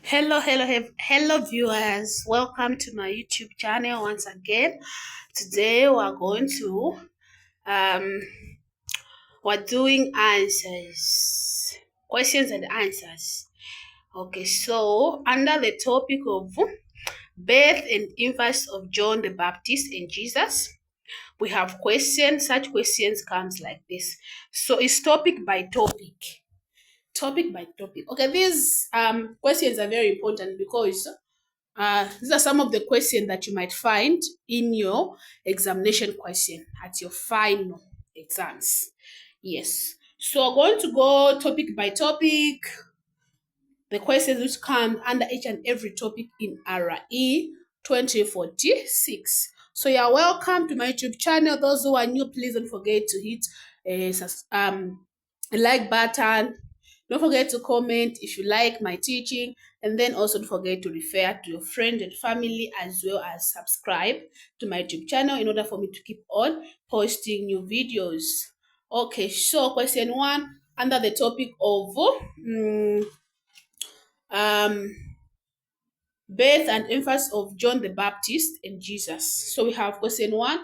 Hello, viewers. Welcome to my YouTube channel once again. Today we're going to um we're doing answers, questions and answers. Okay, so under the topic of birth and infancy of John the Baptist and Jesus, we have questions. Such questions comes like this. So it's topic by topic. Topic by topic. Okay, these questions are very important because these are some of the questions that you might find in your examination question at your final exams. Yes. So we're going to go topic by topic, the questions which come under each and every topic in RE 2046. So you're welcome to my YouTube channel. Those who are new, please don't forget to hit a like button. Don't forget to comment if you like my teaching, and then also don't forget to refer to your friends and family, as well as subscribe to my YouTube channel in order for me to keep on posting new videos. Okay, so question one under the topic of um, birth and infancy of John the Baptist and Jesus. So we have question one.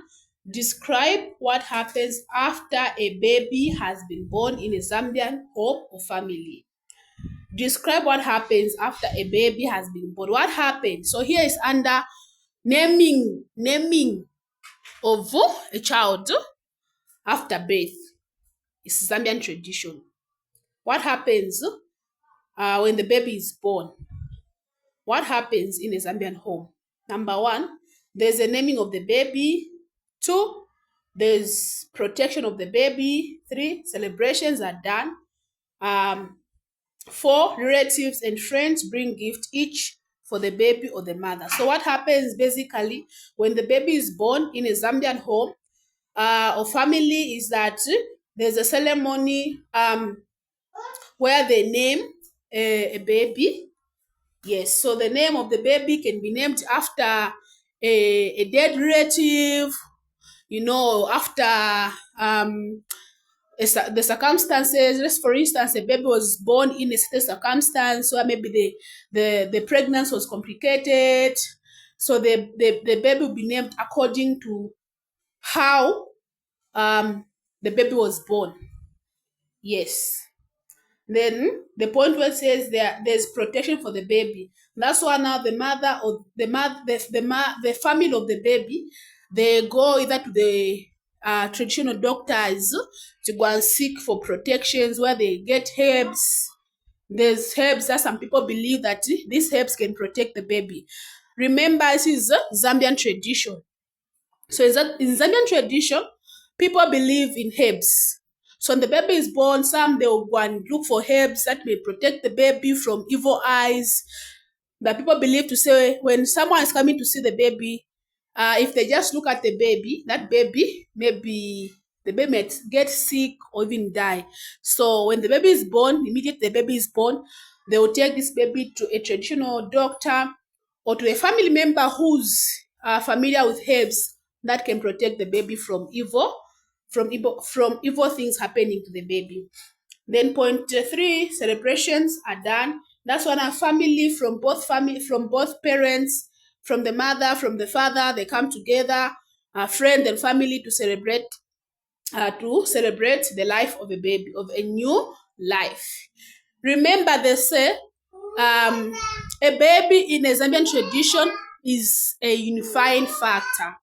Describe what happens after a baby has been born in a Zambian home or family. Describe what happens after a baby has been born. What happens? So here is under naming of a child after birth. It's Zambian tradition. What happens when the baby is born? What happens in a Zambian home? Number one, there's a naming of the baby. Two, there's protection of the baby. Three, celebrations are done. Four, relatives and friends bring gift each for the baby or the mother. So what happens basically when the baby is born in a Zambian home or family is that there's a ceremony where they name a baby. Yes, so the name of the baby can be named after a dead relative, after the circumstances. Let's, for instance, a baby was born in a certain circumstance where maybe the pregnancy was complicated. So the baby will be named according to how the baby was born. Yes. Then the point where it says there's protection for the baby. That's why now the mother or the family of the baby, they go either to the traditional doctors to go and seek for protections where they get herbs. There's herbs that some people believe that these herbs can protect the baby. Remember, this is Zambian tradition. So in Zambian tradition, people believe in herbs. So when the baby is born, some they will go and look for herbs that may protect the baby from evil eyes. That people believe to say when someone is coming to see the baby, if they just look at the baby, that baby maybe the baby might get sick or even die. So when the baby is born, immediately the baby is born, they will take this baby to a traditional doctor or to a family member who's familiar with herbs that can protect the baby from evil things happening to the baby. Then point three, celebrations are done. That's when a family from both parents, from the mother, from the father, they come together, friends and family to celebrate the life of a baby, of a new life. Remember, they say a baby in a Zambian tradition is a unifying factor.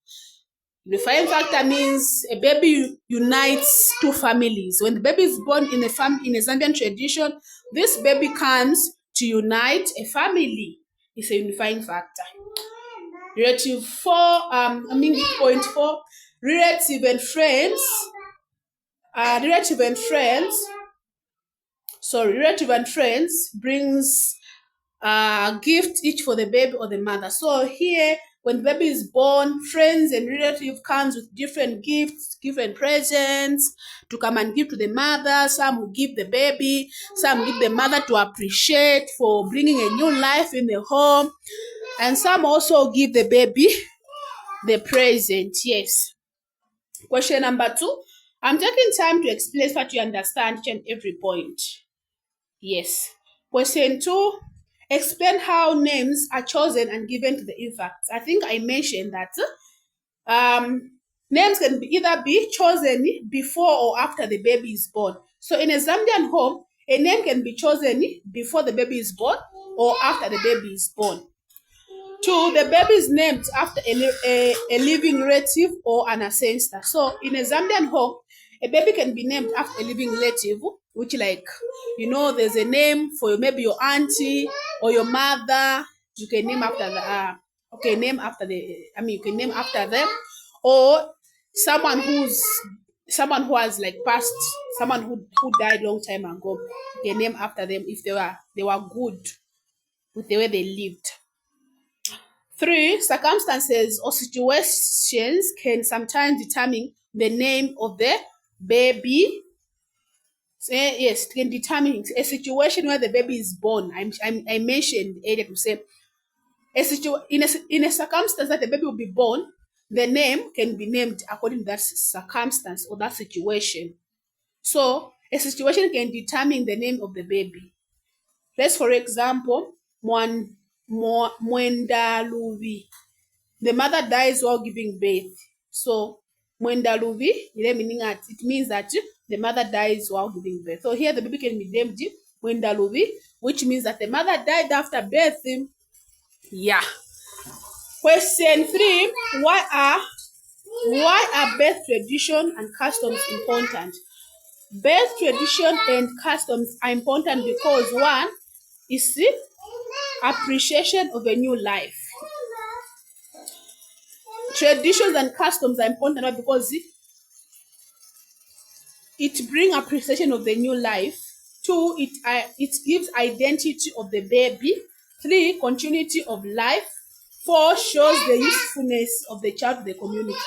Unifying factor means a baby unites two families. When the baby is born in a Zambian tradition, this baby comes to unite a family. It's a unifying factor. Point four, relative and friends. Relative and friends brings gift each for the baby or the mother. So here, when the baby is born, friends and relative comes with different gifts, different presents to come and give to the mother. Some will give the baby, some give the mother to appreciate for bringing a new life in the home, and some also give the baby the present. Yes. Question number two. I'm taking time to explain so that you understand each and every point. Yes. Question two. Explain how names are chosen and given to the infants. I think I mentioned that names can either be chosen before or after the baby is born. So in a Zambian home, a name can be chosen before the baby is born or after the baby is born. 2, the baby is named after a living relative or an ancestor. So in a Zambian home, a baby can be named after a living relative, which like, there's a name for maybe your auntie or your mother. You can name after you can name after them, or someone who has like passed, someone who died long time ago. You can name after them if they were good with the way they lived. 3, circumstances or situations can sometimes determine the name of the baby. Yes, it can determine a situation where the baby is born. I mentioned earlier to say in a circumstance that the baby will be born, the name can be named according to that circumstance or that situation. So a situation can determine the name of the baby. Let's, for example, Mwendaluvi. The mother dies while giving birth. So Mwendaluvi, meaning that it means that the mother dies while giving birth. So here the baby can be named Mwendaluvi, which means that the mother died after birth. Yeah. Question 3, why are birth tradition and customs important? Birth tradition and customs are important because 1 is the appreciation of a new life. Traditions and customs are important because it brings appreciation of the new life. 2, it gives identity of the baby. 3, continuity of life. 4, shows the usefulness of the child to the community.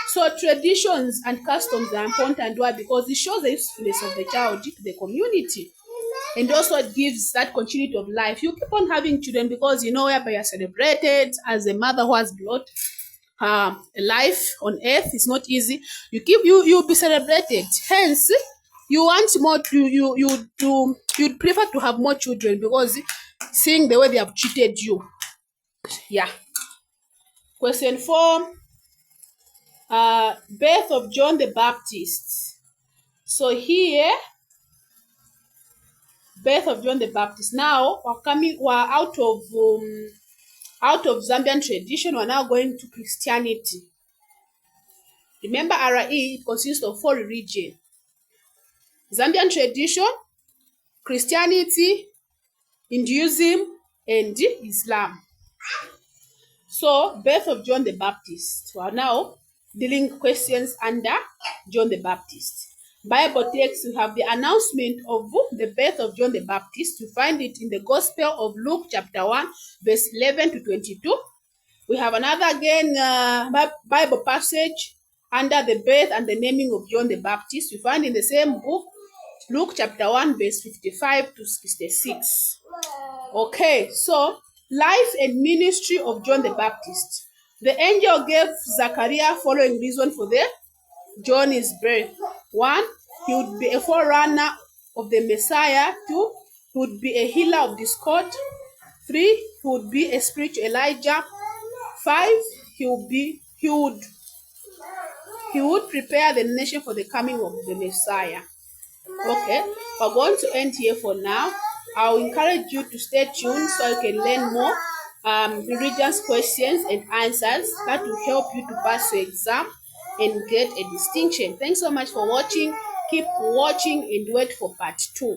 So traditions and customs are important. Why? Because it shows the usefulness of the child to the community. And also it gives that continuity of life. You keep on having children because whereby you're celebrated as a mother who has brought life on earth. Is not easy. You'll be celebrated. Hence, you want more you'd prefer to have more children because seeing the way they have treated you. Yeah. Question 4, birth of John the Baptist. So here, birth of John the Baptist. Now we're out of Zambian tradition. We're now going to Christianity. Remember, RE consists of 4 religions: Zambian tradition, Christianity, Hinduism, and Islam. So, birth of John the Baptist. We are now dealing questions under John the Baptist. Bible text, we have the announcement of the birth of John the Baptist. You find it in the Gospel of Luke chapter 1, verse 11 to 22. We have another again Bible passage under the birth and the naming of John the Baptist. You find in the same book, Luke chapter 1, verse 55 to 66. Okay, so life and ministry of John the Baptist. The angel gave Zachariah following reason for the John's birth. 1, he would be a forerunner of the Messiah. 2, he would be a healer of discord. 3, he would be a spiritual Elijah. 5, he would prepare the nation for the coming of the Messiah. Okay, we're going to end here for now. I'll encourage you to stay tuned so you can learn more religious questions and answers that will help you to pass your exam and get a distinction. Thanks so much for watching. Keep watching and wait for part 2.